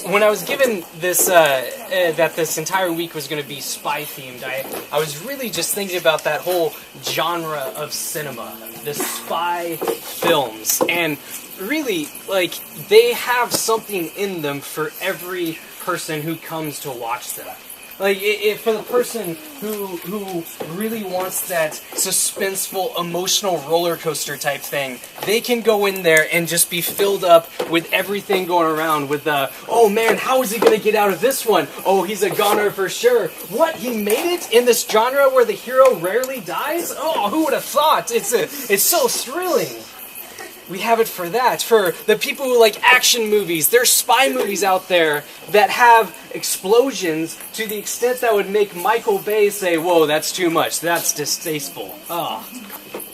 when I was given this, that this entire week was going to be spy-themed, I was really just thinking about that whole genre of cinema, the spy films. And really, like, they have something in them for every person who comes to watch them. Like, for the person who really wants that suspenseful, emotional roller coaster type thing, they can go in there and just be filled up with everything going around with the, oh man, how is he going to get out of this one? Oh, he's a goner for sure. What, he made it in this genre where the hero rarely dies? Oh, who would have thought? It's so thrilling. We have it for that. For the people who like action movies, there's spy movies out there that have explosions to the extent that would make Michael Bay say, whoa, that's too much. That's distasteful. Oh.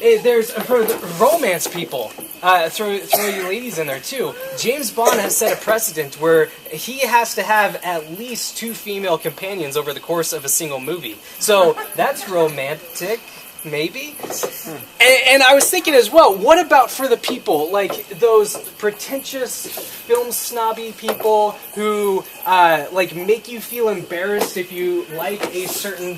There's, for the romance people, throw you ladies in there too. James Bond has set a precedent where he has to have at least 2 female companions over the course of a single movie. So that's romantic. Maybe? And I was thinking as well, what about for the people, like those pretentious film snobby people who like make you feel embarrassed if you like a certain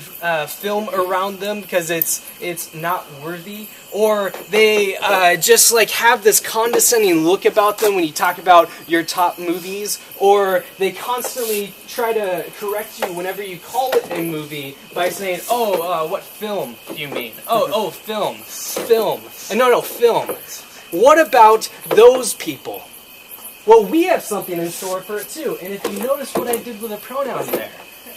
film around them because it's not worthy? Or they just like have this condescending look about them when you talk about your top movies, or they constantly try to correct you whenever you call it a movie by saying, oh, what film do you mean? Oh, film. No, film. What about those people? Well, we have something in store for it too, and if you notice what I did with the pronoun there,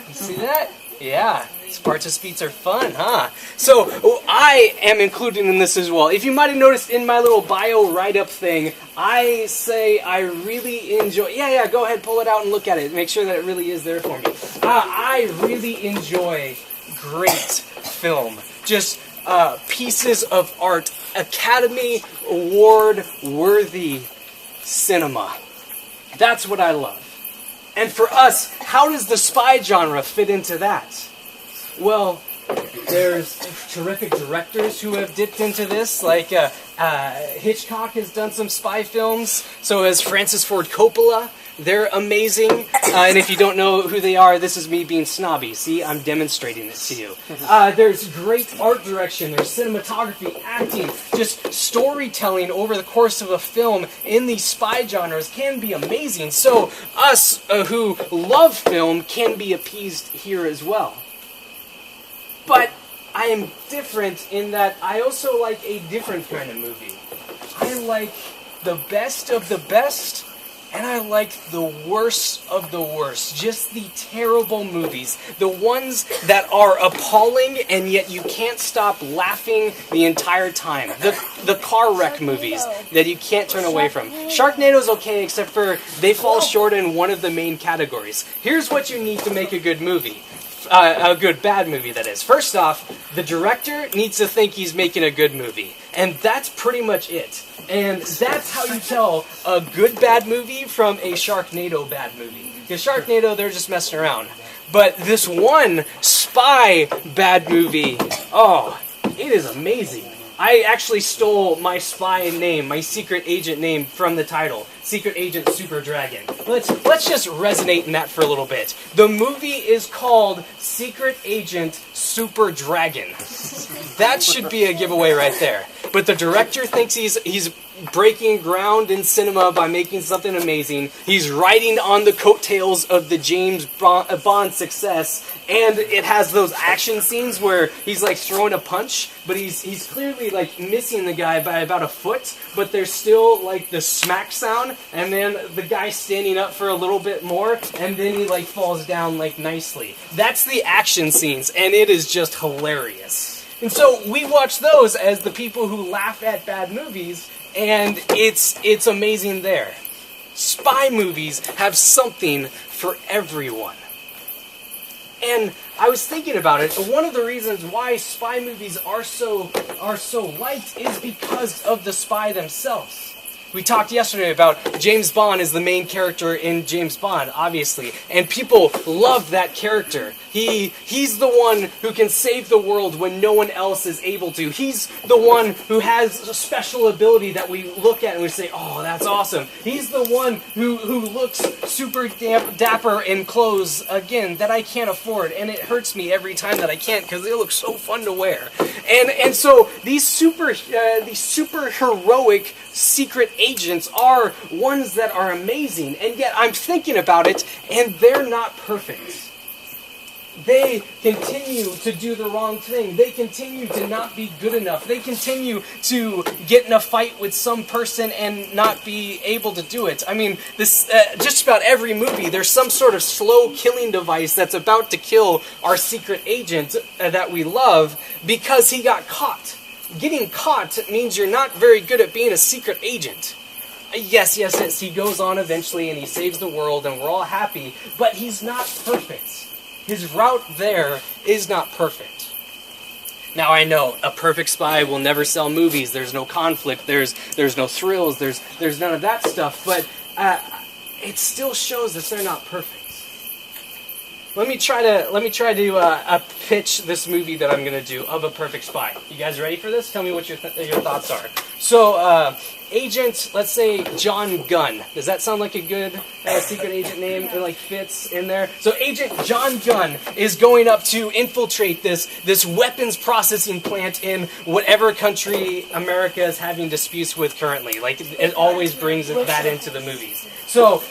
you see that? Yeah, Sparta-speets are fun, huh? So, I am included in this as well. If you might have noticed in my little bio write-up thing, I say I really enjoy... Yeah, go ahead, pull it out and look at it. Make sure that it really is there for me. I really enjoy great film. Just pieces of art. Academy Award-worthy cinema. That's what I love. And for us, how does the spy genre fit into that? Well, there's terrific directors who have dipped into this, like Hitchcock has done some spy films, so has Francis Ford Coppola. They're amazing, and if you don't know who they are, this is me being snobby. See, I'm demonstrating it to you. There's great art direction, there's cinematography, acting, just storytelling over the course of a film in these spy genres can be amazing. So us who love film can be appeased here as well. But I am different in that I also like a different kind of movie. I like the best of the best, and I like the worst of the worst. Just the terrible movies. The ones that are appalling and yet you can't stop laughing the entire time. The car wreck movies that you can't turn away from. Sharknado's okay except for they fall short in one of the main categories. Here's what you need to make a good movie. A good bad movie, that is. First off, the director needs to think he's making a good movie. And that's pretty much it. And that's how you tell a good bad movie from a Sharknado bad movie. Because Sharknado, they're just messing around. But this one spy bad movie, oh, it is amazing. I actually stole my spy name, my secret agent name from the title. Secret Agent Super Dragon. Let's just resonate in that for a little bit. The movie is called Secret Agent Super Dragon. That should be a giveaway right there. But the director thinks he's breaking ground in cinema by making something amazing. He's riding on the coattails of the James Bond success, and it has those action scenes where he's like throwing a punch, but he's clearly like missing the guy by about a foot, but there's still like the smack sound, and then the guy standing up for a little bit more, and then he like falls down like nicely. That's the action scenes, and it is just hilarious. And so we watch those as the people who laugh at bad movies, and it's amazing there. Spy movies have something for everyone. And I was thinking about it. One of the reasons why spy movies are so liked is because of the spy themselves. We talked yesterday about James Bond is the main character in James Bond, obviously, and people love that character. He's the one who can save the world when no one else is able to. He's the one who has a special ability that we look at and we say, oh, that's awesome. He's the one who looks super dapper in clothes, again, that I can't afford, and it hurts me every time that I can't because they look so fun to wear. And so these super heroic secret agents are ones that are amazing, and yet I'm thinking about it, and they're not perfect. They continue to do the wrong thing. They continue to not be good enough. They continue to get in a fight with some person and not be able to do it. I mean, this just about every movie, there's some sort of slow killing device that's about to kill our secret agent that we love because he got caught. Getting caught means you're not very good at being a secret agent. Yes, he goes on eventually and he saves the world and we're all happy, but he's not perfect. His route there is not perfect. Now I know, a perfect spy will never sell movies. There's no conflict. There's no thrills. There's none of that stuff. But it still shows that they're not perfect. Let me try to pitch this movie that I'm going to do of a perfect spy. You guys ready for this? Tell me what your thoughts are. So, Agent, let's say John Gunn. Does that sound like a good secret agent name? It fits in there. So Agent John Gunn is going up to infiltrate this weapons processing plant in whatever country America is having disputes with currently. It always brings that into the movies. So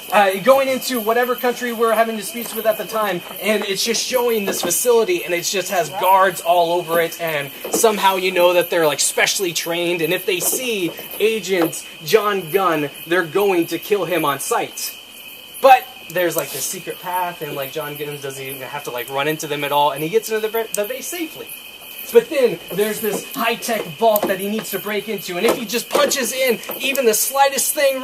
going into whatever country we're having disputes with at the time, and it's just showing this facility, and it just has guards all over it, and somehow you know that they're specially trained, and if they see Agent John Gunn, they're going to kill him on sight. But there's this secret path, and John Gunn doesn't even have to run into them at all, and he gets into the base safely. But then there's this high-tech vault that he needs to break into, and if he just punches in even the slightest thing,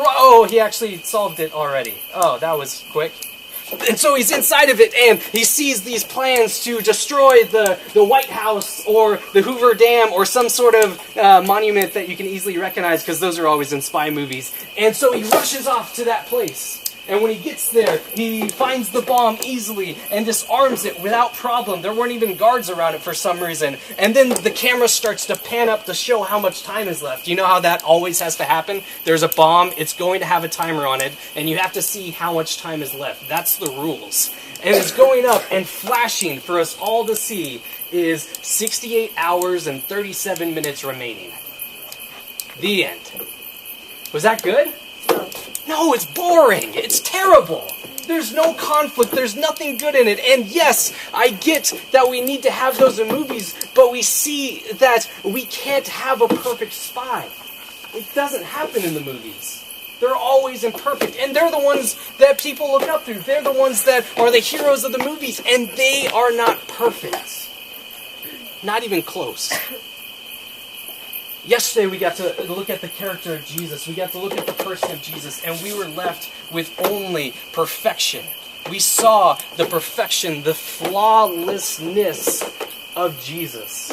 he actually solved it already. Oh, that was quick. And so he's inside of it, and he sees these plans to destroy the White House or the Hoover Dam or some sort of monument that you can easily recognize because those are always in spy movies. And so he rushes off to that place. And when he gets there, he finds the bomb easily and disarms it without problem. There weren't even guards around it for some reason. And then the camera starts to pan up to show how much time is left. You know how that always has to happen? There's a bomb, it's going to have a timer on it, and you have to see how much time is left. That's the rules. And it's going up and flashing for us all to see is 68 hours and 37 minutes remaining. The end. Was that good? No, it's boring. It's terrible. There's no conflict. There's nothing good in it. And yes, I get that we need to have those in movies, but we see that we can't have a perfect spy. It doesn't happen in the movies. They're always imperfect, and they're the ones that people look up to. They're the ones that are the heroes of the movies, and they are not perfect. Not even close. Yesterday we got to look at the character of Jesus. We got to look at the person of Jesus, and we were left with only perfection. We saw the perfection, the flawlessness of Jesus.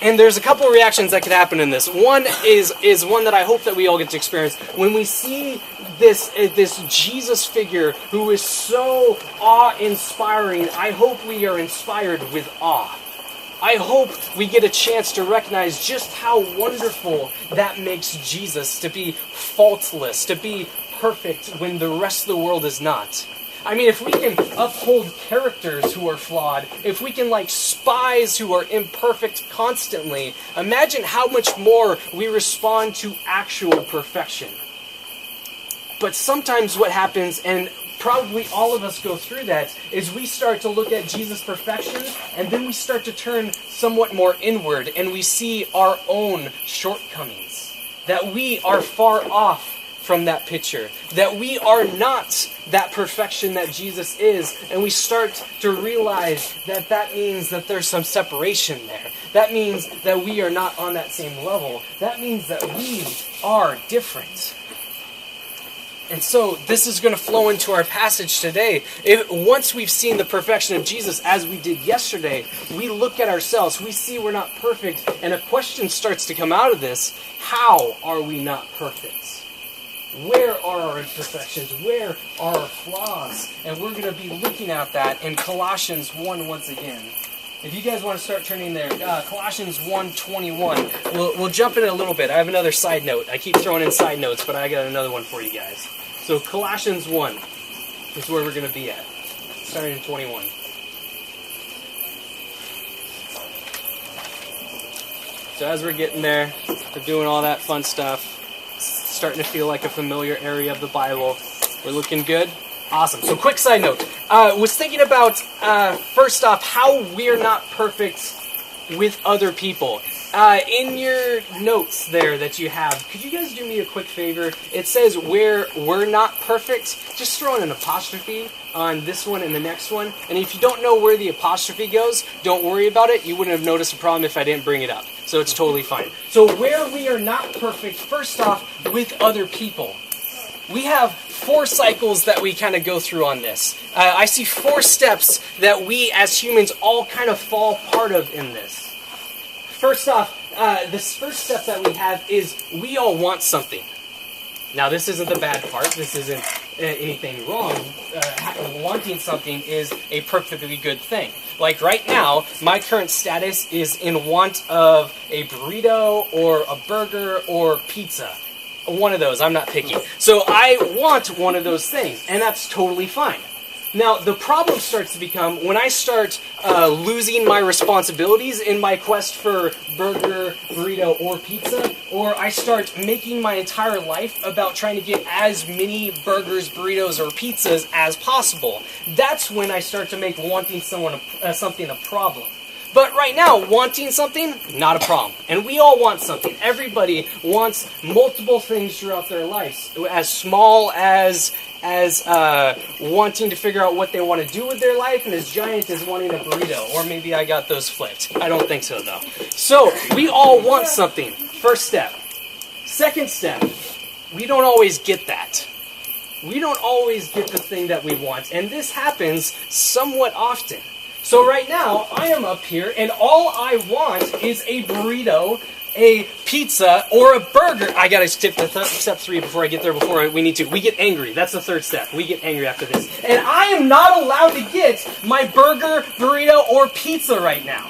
And there's a couple of reactions that could happen in this. One is one that I hope that we all get to experience. When we see this Jesus figure who is so awe-inspiring, I hope we are inspired with awe. I hope we get a chance to recognize just how wonderful that makes Jesus, to be faultless, to be perfect when the rest of the world is not. I mean, if we can uphold characters who are flawed, if we can like spies who are imperfect constantly, imagine how much more we respond to actual perfection. But sometimes what happens, and probably all of us go through that, is we start to look at Jesus' perfection, and then we start to turn somewhat more inward, and we see our own shortcomings. That we are far off from that picture. That we are not that perfection that Jesus is, and we start to realize that that means that there's some separation there. That means that we are not on that same level. That means that we are different. And so this is going to flow into our passage today. Once we've seen the perfection of Jesus, as we did yesterday, we look at ourselves, we see we're not perfect, and a question starts to come out of this: how are we not perfect? Where are our imperfections? Where are our flaws? And we're going to be looking at that in Colossians 1 once again. If you guys want to start turning there, Colossians 1:21. We'll jump in a little bit. I have another side note. I keep throwing in side notes, but I got another one for you guys. So Colossians 1 is where we're going to be at, starting in 21. So as we're getting there, we're doing all that fun stuff, starting to feel like a familiar area of the Bible. We're looking good. Awesome. So quick side note. Was thinking about, first off, how we're not perfect with other people. In your notes there that you have, could you guys do me a quick favor? It says where we're not perfect. Just throw in an apostrophe on this one and the next one. And if you don't know where the apostrophe goes, don't worry about it. You wouldn't have noticed a problem if I didn't bring it up. So it's totally fine. So where we are not perfect, first off, with other people. We have 4 cycles that we kind of go through on this. I see 4 steps that we as humans all kind of fall part of in this. First off, this first step that we have is we all want something. Now, this isn't the bad part. This isn't anything wrong. Wanting something is a perfectly good thing. Like right now, my current status is in want of a burrito or a burger or pizza. One of those. I'm not picky. So I want one of those things, and that's totally fine. Now, the problem starts to become when I start losing my responsibilities in my quest for burger, burrito, or pizza, or I start making my entire life about trying to get as many burgers, burritos, or pizzas as possible. That's when I start to make wanting something a problem. But right now, wanting something, not a problem. And we all want something. Everybody wants multiple things throughout their lives. As small as wanting to figure out what they want to do with their life, and as giant as wanting a burrito. Or maybe I got those flipped. I don't think so, though. So, we all want something. First step. Second step, we don't always get that. We don't always get the thing that we want. And this happens somewhat often. So right now, I am up here, and all I want is a burrito, a pizza, or a burger. I gotta skip the step 3 before I get there, before we need to. We get angry. That's the third step. We get angry after this. And I am not allowed to get my burger, burrito, or pizza right now.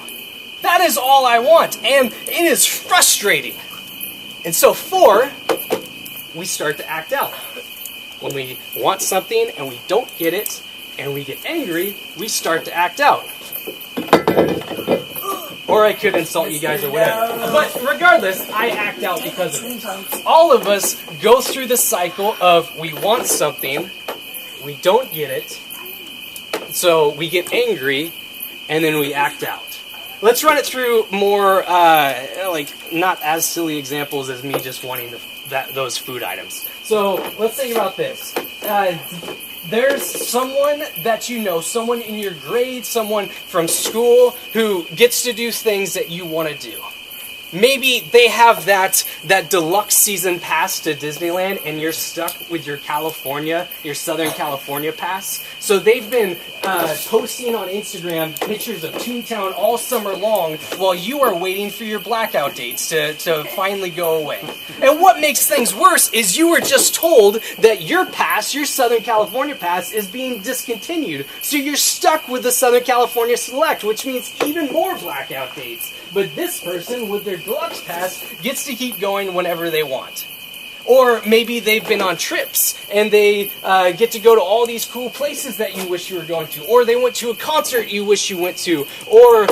That is all I want, and it is frustrating. And so 4, we start to act out. When we want something and we don't get it, and we get angry, we start to act out. Or I could insult you guys or whatever. But regardless, I act out because of it. All of us go through the cycle of we want something, we don't get it, so we get angry, and then we act out. Let's run it through more, not as silly examples as me just wanting those food items. So let's think about this. There's someone that you know, someone in your grade, someone from school who gets to do things that you want to do. Maybe they have that deluxe season pass to Disneyland and you're stuck with your Southern California pass. So they've been posting on Instagram pictures of Toontown all summer long while you are waiting for your blackout dates to finally go away. And what makes things worse is you were just told that your Southern California pass, is being discontinued. So you're stuck with the Southern California Select, which means even more blackout dates. But this person with their deluxe pass gets to keep going whenever they want. Or maybe they've been on trips and they get to go to all these cool places that you wish you were going to. Or they went to a concert you wish you went to. Or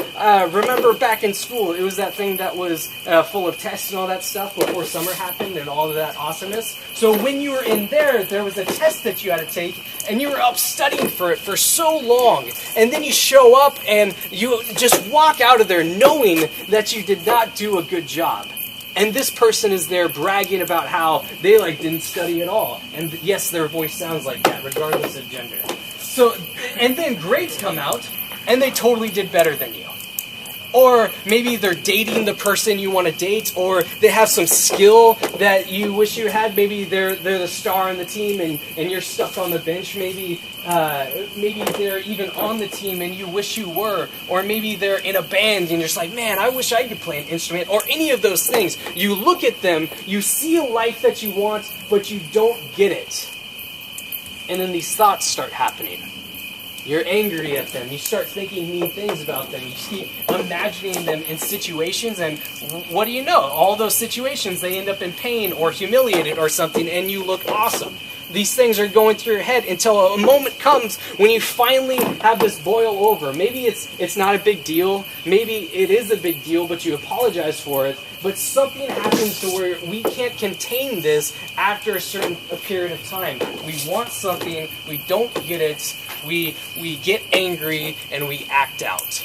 remember back in school, it was that thing that was full of tests and all that stuff before summer happened and all of that awesomeness. So when you were in there was a test that you had to take and you were up studying for it for so long. And then you show up and you just walk out of there knowing that you did not do a good job. And this person is there bragging about how they didn't study at all. And yes, their voice sounds like that, regardless of gender. So, and then grades come out, and they totally did better than you. Or maybe they're dating the person you want to date, or they have some skill that you wish you had. Maybe they're the star on the team and you're stuck on the bench. Maybe they're even on the team and you wish you were. Or maybe they're in a band and you're just like, man, I wish I could play an instrument. Or any of those things. You look at them, you see a life that you want, but you don't get it. And then these thoughts start happening. You're angry at them. You start thinking mean things about them. You keep imagining them in situations, and what do you know? All those situations, they end up in pain or humiliated or something, and you look awesome. These things are going through your head until a moment comes when you finally have this boil over. Maybe it's not a big deal. Maybe it is a big deal, but you apologize for it. But something happens to where we can't contain this after a period of time. We want something, we don't get it, we get angry, and we act out.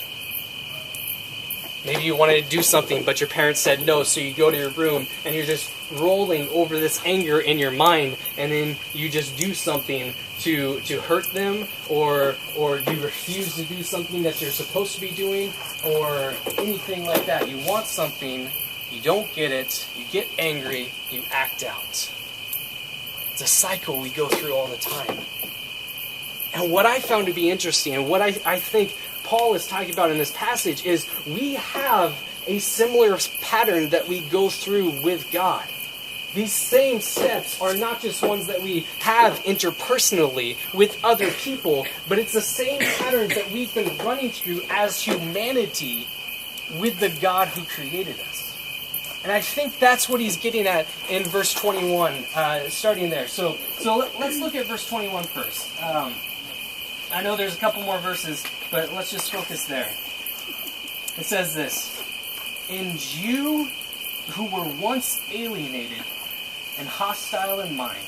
Maybe you wanted to do something, but your parents said no, so you go to your room, and you're just rolling over this anger in your mind, and then you just do something to hurt them, or you refuse to do something that you're supposed to be doing, or anything like that. You want something, you don't get it, you get angry, you act out. It's a cycle we go through all the time. And what I found to be interesting, and what I think Paul is talking about in this passage, is we have a similar pattern that we go through with God. These same steps are not just ones that we have interpersonally with other people, but it's the same patterns that we've been running through as humanity with the God who created us. And I think that's what he's getting at in verse 21, starting there. So let's look at verse 21 first. I know there's a couple more verses, but let's just focus there. It says this: "And you who were once alienated and hostile in mind,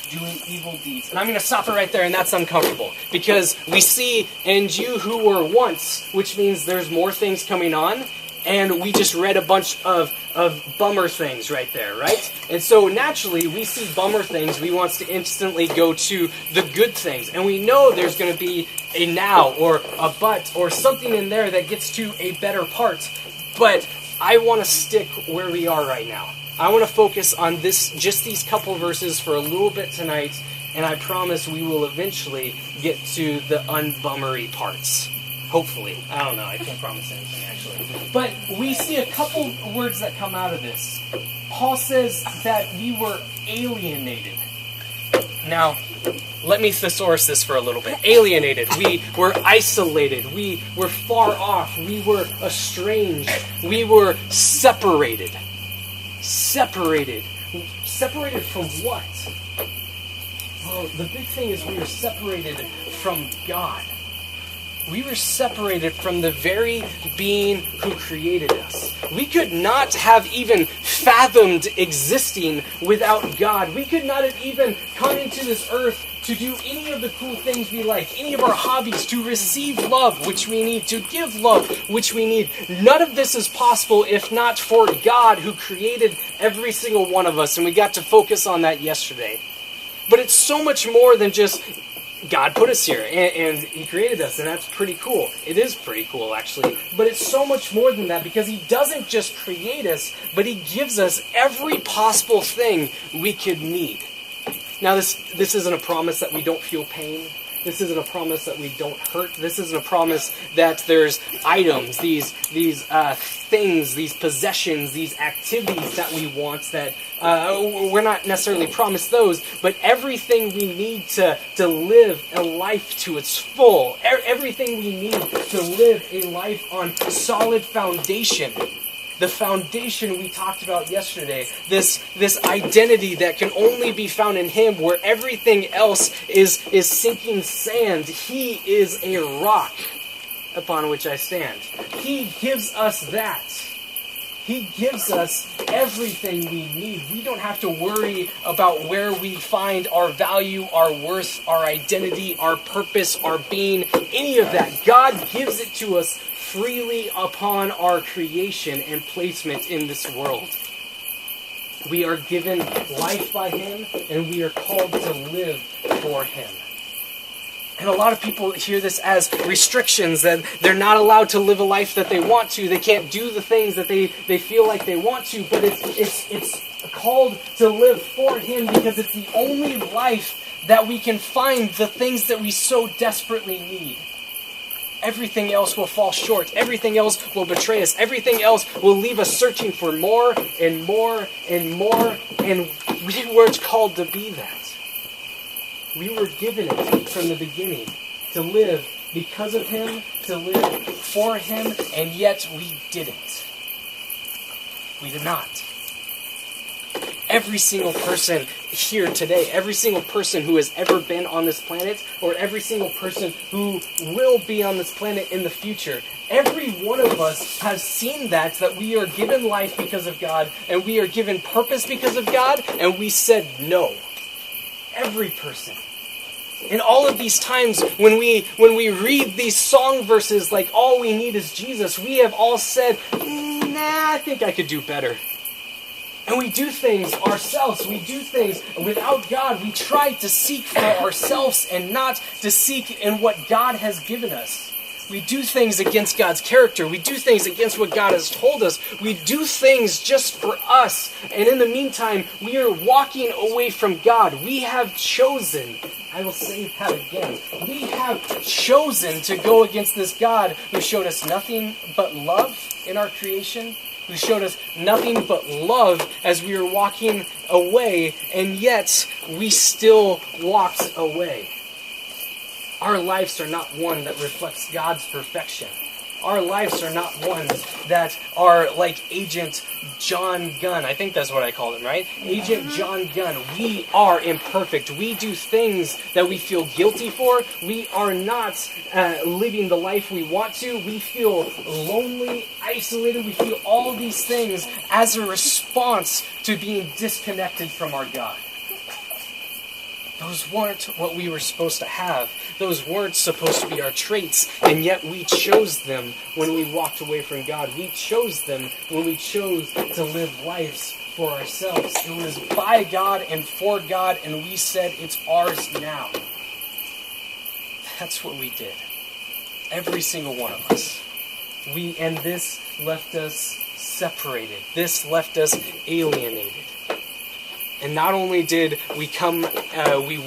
doing evil deeds." And I'm going to stop it right there, and that's uncomfortable. Because we see, "and you who were once," which means there's more things coming on. And we just read a bunch of bummer things right there, right? And so naturally, we see bummer things, we want to instantly go to the good things. And we know there's going to be a now or a but or something in there that gets to a better part. But I want to stick where we are right now. I want to focus on just these couple verses for a little bit tonight. And I promise we will eventually get to the unbummery parts. Hopefully. I don't know. I can't promise anything, actually. But we see a couple words that come out of this. Paul says that we were alienated. Now, let me thesaurus this for a little bit. Alienated. We were isolated. We were far off. We were estranged. We were separated. Separated. Separated from what? Well, the big thing is we were separated from God. We were separated from the very being who created us. We could not have even fathomed existing without God. We could not have even come into this earth to do any of the cool things we like, any of our hobbies, to receive love, which we need, to give love, which we need. None of this is possible if not for God, who created every single one of us, and we got to focus on that yesterday. But it's so much more than just God put us here, and He created us, and that's pretty cool. It is pretty cool, actually. But it's so much more than that, because He doesn't just create us, but He gives us every possible thing we could need. Now, this isn't a promise that we don't feel pain. This isn't a promise that we don't hurt. This isn't a promise that there's items, these things, these possessions, these activities that we want that we're not necessarily promised those, but everything we need to live a life to its full. Everything we need to live a life on solid foundation. The foundation we talked about yesterday, this identity that can only be found in Him, where everything else is sinking sand. He is a rock upon which I stand. He gives us that. He gives us everything we need. We don't have to worry about where we find our value, our worth, our identity, our purpose, our being, any of that. God gives it to us freely upon our creation and placement in this world. We are given life by Him, and we are called to live for Him. And a lot of people hear this as restrictions, that they're not allowed to live a life that they want to. They can't do the things that they feel like they want to. But it's called to live for Him, because it's the only life that we can find the things that we so desperately need. Everything else will fall short. Everything else will betray us. Everything else will leave us searching for more and more and more. And we weren't called to be that. We were given it from the beginning, to live because of Him, to live for Him, and yet we didn't. We did not. Every single person here today, every single person who has ever been on this planet, or every single person who will be on this planet in the future, every one of us has seen that we are given life because of God, and we are given purpose because of God, and we said no. Every person. In all of these times when we read these song verses like all we need is Jesus, we have all said, nah, I think I could do better. And we do things ourselves. We do things without God. We try to seek for ourselves and not to seek in what God has given us. We do things against God's character. We do things against what God has told us. We do things just for us. And in the meantime, we are walking away from God. We have chosen, I will say that again, we have chosen to go against this God who showed us nothing but love in our creation, who showed us nothing but love as we were walking away, and yet we still walked away. Our lives are not one that reflects God's perfection. Our lives are not ones that are like Agent John Gunn. I think that's what I called him, right? Agent John Gunn. We are imperfect. We do things that we feel guilty for. We are not living the life we want to. We feel lonely, isolated. We feel all these things as a response to being disconnected from our God. Those weren't what we were supposed to have. Those weren't supposed to be our traits, and yet we chose them when we walked away from God. We chose them when we chose to live lives for ourselves. It was by God and for God, and we said it's ours now. That's what we did. Every single one of us. And this left us separated. This left us alienated. And not only did we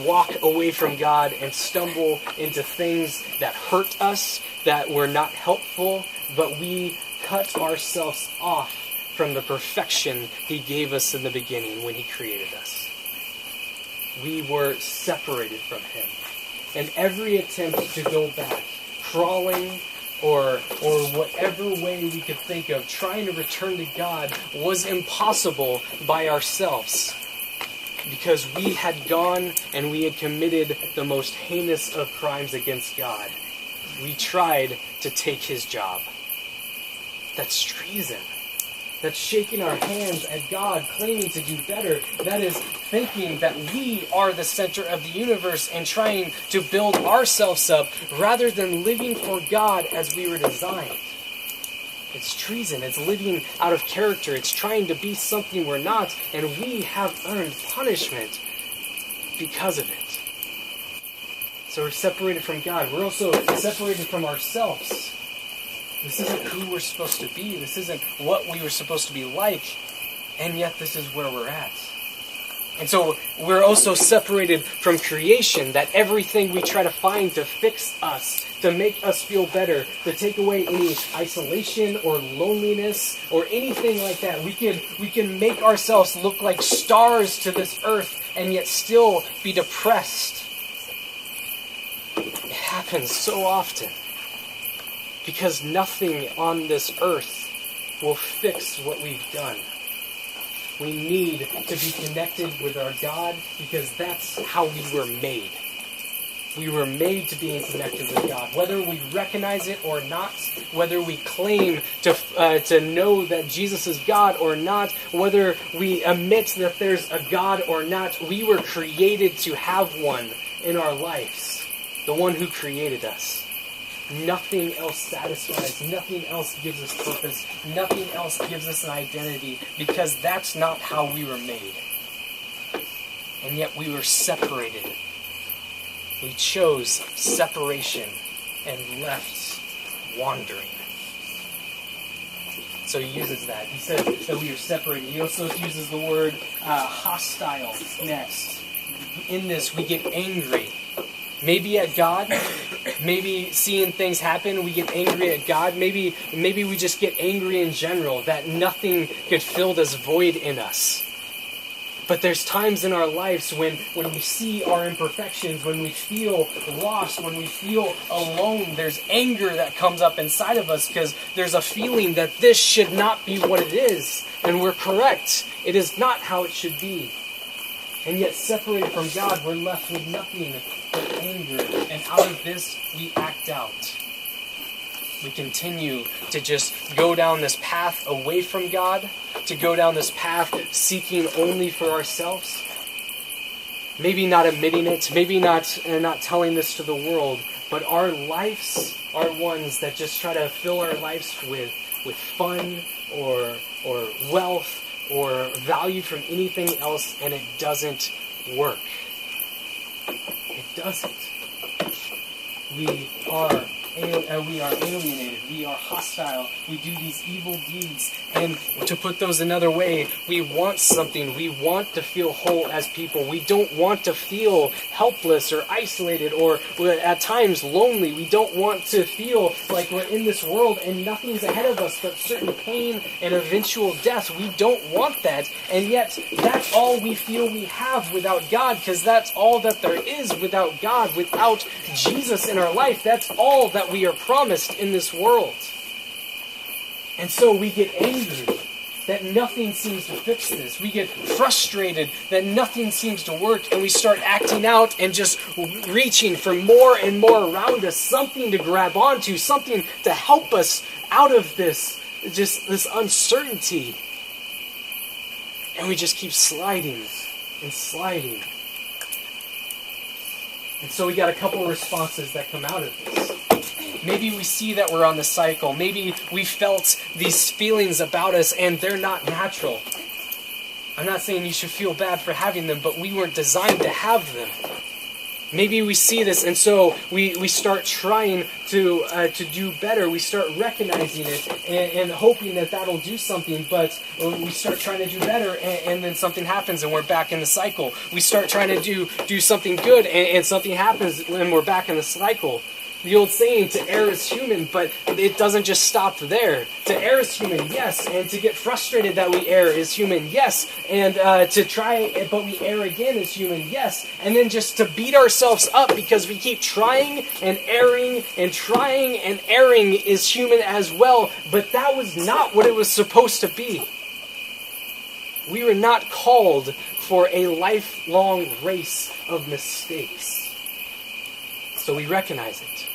walk away from God and stumble into things that hurt us, that were not helpful, but we cut ourselves off from the perfection He gave us in the beginning when He created us. We were separated from Him. And every attempt to go back, crawling or whatever way we could think of, trying to return to God, was impossible by ourselves. Because we had gone and we had committed the most heinous of crimes against God. We tried to take His job. That's treason. That's shaking our hands at God, claiming to do better. That is thinking that we are the center of the universe and trying to build ourselves up rather than living for God as we were designed. It's treason. It's living out of character. It's trying to be something we're not, and we have earned punishment because of it. So we're separated from God. We're also separated from ourselves. This isn't who we're supposed to be. This isn't what we were supposed to be like, and yet this is where we're at. And so we're also separated from creation, that everything we try to find to fix us, to make us feel better, to take away any isolation or loneliness or anything like that. We can make ourselves look like stars to this earth and yet still be depressed. It happens so often because nothing on this earth will fix what we've done. We need to be connected with our God because that's how we were made. We were made to be connected with God. Whether we recognize it or not, whether we claim to know that Jesus is God or not, whether we admit that there's a God or not, we were created to have one in our lives. The one who created us. Nothing else satisfies. Nothing else gives us purpose. Nothing else gives us an identity because that's not how we were made. And yet we were separated We chose separation and left wandering. So he uses that. He says that we are separated. He also uses the word hostile next. In this, we get angry. Maybe at God. Maybe seeing things happen, we get angry at God. Maybe we just get angry in general, that nothing could fill this void in us. But there's times in our lives when we see our imperfections, when we feel lost, when we feel alone, there's anger that comes up inside of us because there's a feeling that this should not be what it is. And we're correct. It is not how it should be. And yet separated from God, we're left with nothing but anger. And out of this, we act out. We continue to just go down this path away from God, to go down this path seeking only for ourselves. Maybe not admitting it, maybe not telling this to the world, but our lives are ones that just try to fill our lives with fun or wealth or value from anything else, and it doesn't work. It doesn't. We are alienated. We are hostile. We do these evil deeds. And to put those another way, we want something. We want to feel whole as people. We don't want to feel helpless or isolated or at times lonely. We don't want to feel like we're in this world and nothing's ahead of us but certain pain and eventual death. We don't want that. And yet, that's all we feel we have without God, because that's all that there is without God, without Jesus in our life. That's all that we are promised in this world. And so we get angry that nothing seems to fix this. We get frustrated that nothing seems to work, and we start acting out and just reaching for more and more around us, something to grab onto, something to help us out of this uncertainty. And we just keep sliding and sliding. And so we got a couple of responses that come out of this. Maybe we see that we're on the cycle. Maybe we felt these feelings about us and they're not natural. I'm not saying you should feel bad for having them, but we weren't designed to have them. Maybe we see this and so we start trying to do better. We start recognizing it and hoping that that'll do something, but we start trying to do better and then something happens and we're back in the cycle. We start trying to do something good and something happens and we're back in the cycle. The old saying, to err is human, but it doesn't just stop there. To err is human, yes, and to get frustrated that we err is human, yes, and to try, but we err again is human, yes, and then just to beat ourselves up because we keep trying and erring and trying and erring is human as well, but that was not what it was supposed to be. We were not called for a lifelong race of mistakes. So we recognize it.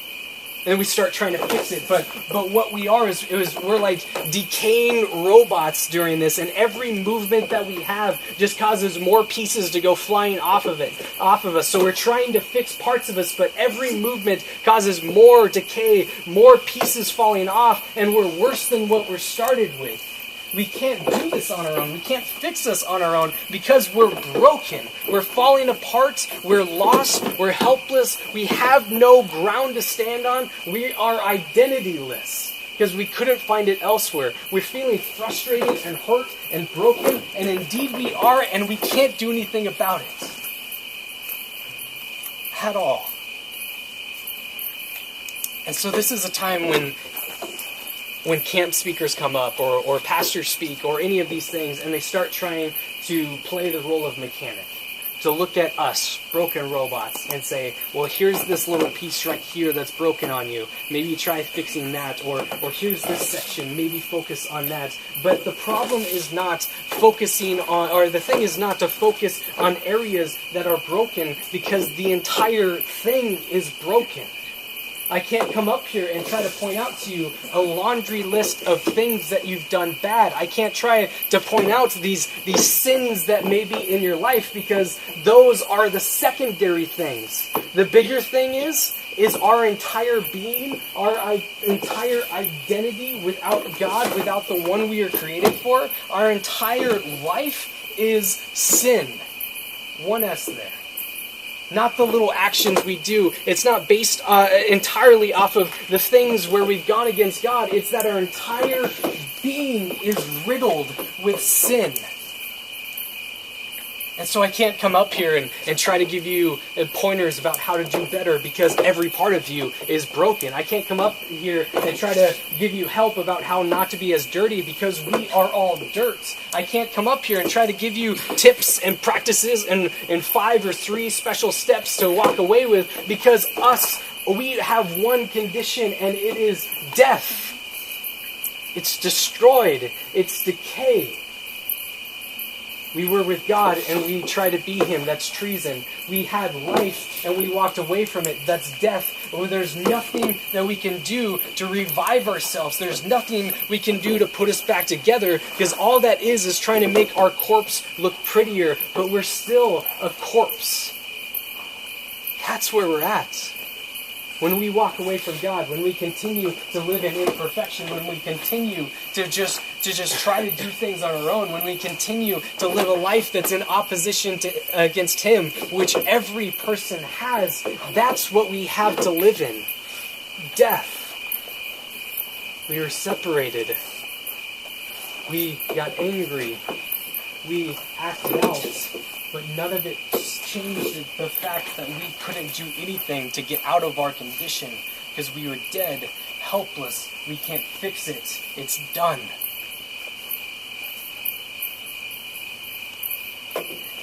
And we start trying to fix it, but what we are is we're like decaying robots during this, and every movement that we have just causes more pieces to go flying off of us. So we're trying to fix parts of us, but every movement causes more decay, more pieces falling off, and we're worse than what we're started with. We can't do this on our own. We can't fix us on our own because we're broken. We're falling apart. We're lost. We're helpless. We have no ground to stand on. We are identityless because we couldn't find it elsewhere. We're feeling frustrated and hurt and broken, and indeed we are, and we can't do anything about it. At all. And so this is a time when camp speakers come up or pastors speak or any of these things and they start trying to play the role of mechanic, to look at us, broken robots, and say, well, here's this little piece right here that's broken on you. Maybe try fixing that, or here's this section, maybe focus on that. But the problem is not focusing on, or the thing is not to focus on areas that are broken because the entire thing is broken. I can't come up here and try to point out to you a laundry list of things that you've done bad. I can't try to point out these sins that may be in your life because those are the secondary things. The bigger thing is our entire being, our entire identity without God, without the one we are created for. Our entire life is sin. One S there. not the little actions we do. It's not based entirely off of the things where we've gone against God. It's that our entire being is riddled with sin. And so I can't come up here and try to give you pointers about how to do better because every part of you is broken. I can't come up here and try to give you help about how not to be as dirty because we are all dirt. I can't come up here and try to give you tips and practices and 5 or 3 special steps to walk away with because we have one condition and it is death. It's destroyed. It's decay. We were with God and we tried to be Him. That's treason. We had life and we walked away from it. That's death. There's nothing that we can do to revive ourselves. There's nothing we can do to put us back together because all that is trying to make our corpse look prettier, but we're still a corpse. That's where we're at. When we walk away from God, when we continue to live in imperfection, when we continue to just try to do things on our own, when we continue to live a life that's in opposition against Him, which every person has, that's what we have to live in. Death. We were separated. We got angry. We acted out. But none of it changed the fact that we couldn't do anything to get out of our condition because we were dead, helpless. We can't fix it. It's done.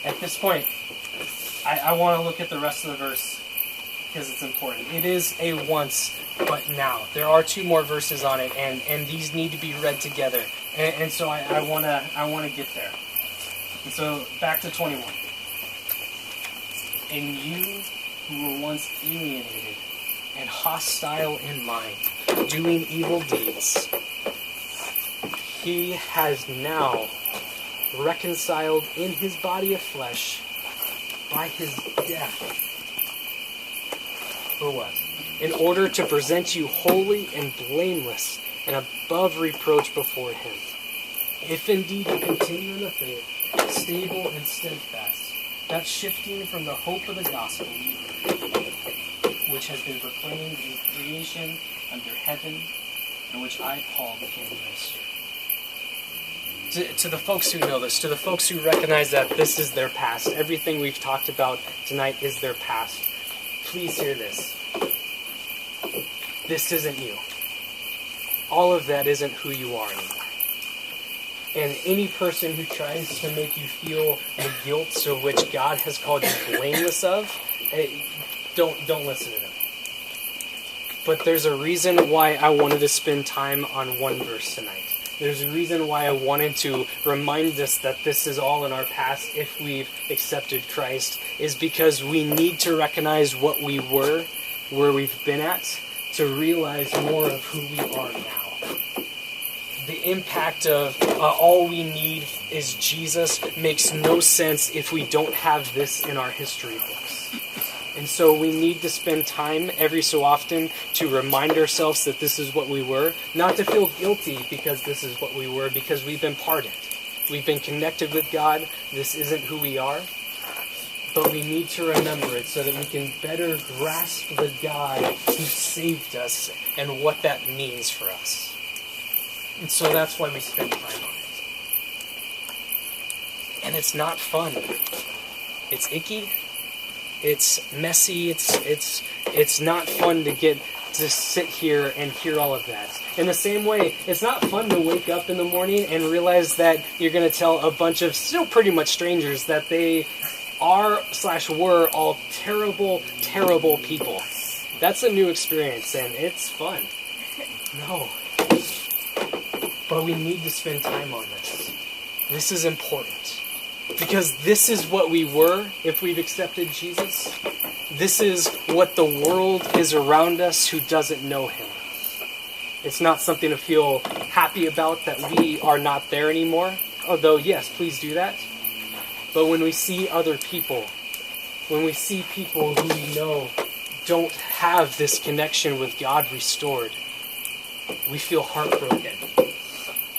At this point, I want to look at the rest of the verse because it's important. It is a once, but now. There are 2 more verses on it, and these need to be read together. And so I want to get there. And so, back to 21. And you who were once alienated and hostile in mind, doing evil deeds, He has now reconciled in His body of flesh by His death. For what? In order to present you holy and blameless and above reproach before Him. If indeed you continue in the faith, stable and steadfast, not shifting from the hope of the gospel, which has been proclaimed in creation under heaven, and which I, Paul, became minister. To the folks who know this, to the folks who recognize that this is their past, everything we've talked about tonight is their past, please hear this. This isn't you. All of that isn't who you are anymore. And any person who tries to make you feel the guilt of which God has called you blameless of, don't listen to them. But there's a reason why I wanted to spend time on one verse tonight. There's a reason why I wanted to remind us that this is all in our past if we've accepted Christ, is because we need to recognize what we were, where we've been at, to realize more of who we are now. The impact of all we need is Jesus makes no sense if we don't have this in our history books. And so we need to spend time every so often to remind ourselves that this is what we were. Not to feel guilty because this is what we were, because we've been pardoned. We've been connected with God. This isn't who we are. But we need to remember it so that we can better grasp the God who saved us and what that means for us. And so that's why we spend time on it. And it's not fun. It's icky. It's messy. It's not fun to sit here and hear all of that. In the same way, it's not fun to wake up in the morning and realize that you're going to tell a bunch of still pretty much strangers that they are/were all terrible, terrible people. That's a new experience, and it's fun. No. But we need to spend time on this. This is important. Because this is what we were if we've accepted Jesus. This is what the world is around us who doesn't know Him. It's not something to feel happy about that we are not there anymore. Although, yes, please do that. But when we see other people, when we see people who we know don't have this connection with God restored, we feel heartbroken.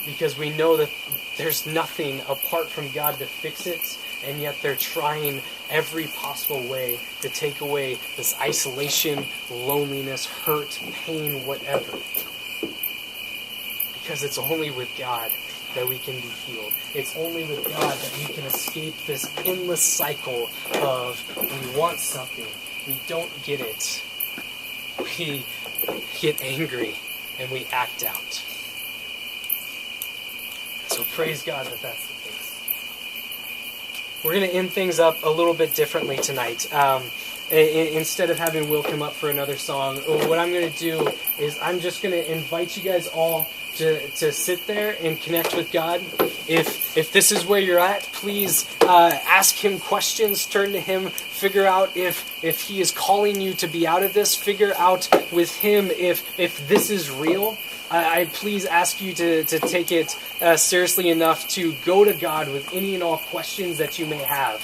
Because we know that there's nothing apart from God to fix it, and yet they're trying every possible way to take away this isolation, loneliness, hurt, pain, whatever. Because it's only with God that we can be healed. It's only with God that we can escape this endless cycle of we want something, we don't get it, we get angry, and we act out. So praise God that that's the case. We're going to end things up a little bit differently tonight. Instead of having Will come up for another song, what I'm going to do is I'm just going to invite you guys all to sit there and connect with God. If this is where you're at, please ask Him questions, turn to Him, figure out if He is calling you to be out of this, figure out with Him if this is real. I please ask you to take it seriously enough to go to God with any and all questions that you may have.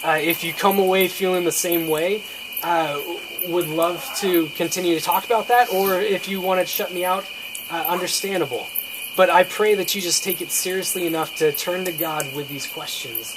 If you come away feeling the same way, would love to continue to talk about that, or if you want to shut me out, understandable. But I pray that you just take it seriously enough to turn to God with these questions.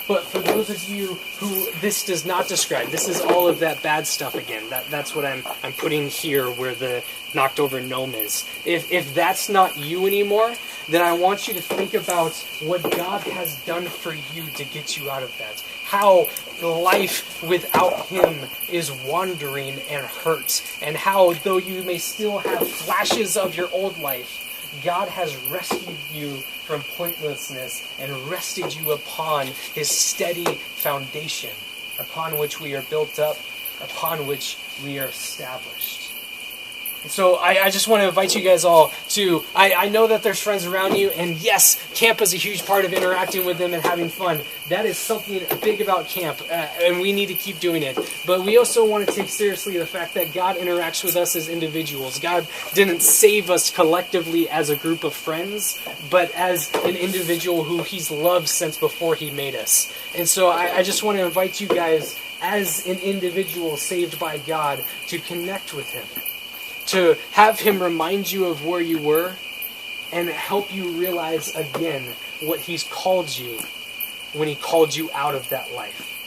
But for those of you who this does not describe, this is all of that bad stuff again. That's what I'm putting here where the knocked over gnome is. If that's not you anymore, then I want you to think about what God has done for you to get you out of that. How life without Him is wandering and hurts. And how, though you may still have flashes of your old life, God has rescued you from pointlessness and rested you upon His steady foundation, upon which we are built up, upon which we are established. So I just want to invite you guys all to, I know that there's friends around you, and yes, camp is a huge part of interacting with them and having fun. That is something big about camp, and we need to keep doing it. But we also want to take seriously the fact that God interacts with us as individuals. God didn't save us collectively as a group of friends, but as an individual who He's loved since before He made us. And so I just want to invite you guys, as an individual saved by God, to connect with Him. To have Him remind you of where you were and help you realize again what He's called you when He called you out of that life.